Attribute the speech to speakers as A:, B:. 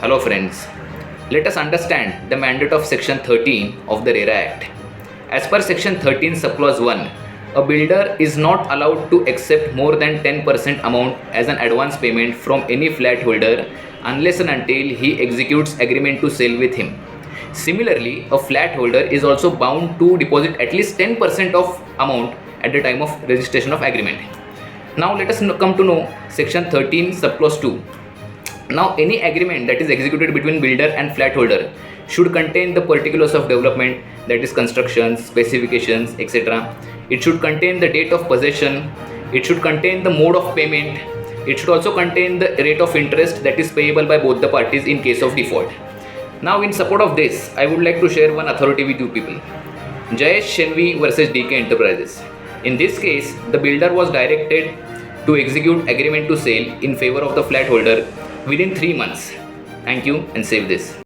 A: Hello friends, let us understand the mandate of section 13 of the RERA Act. As per section 13 subclause 1, a builder is not allowed to accept more than 10% amount as an advance payment from any flat holder unless and until he executes agreement to sell with him. Similarly, a flat holder is also bound to deposit at least 10% of amount at the time of registration of agreement. Now let us come to know section 13 subclause 2. Now, any agreement that is executed between builder and flat holder should contain the particulars of development, that is construction, specifications, etc. It should contain the date of possession. It should contain the mode of payment. It should also contain the rate of interest that is payable by both the parties in case of default. Now, in support of this, I would like to share one authority with you people. Jayesh Shenvi versus DK Enterprises. In this case, the builder was directed to execute agreement to sale in favor of the flat holder within 3 months. Thank you and save this.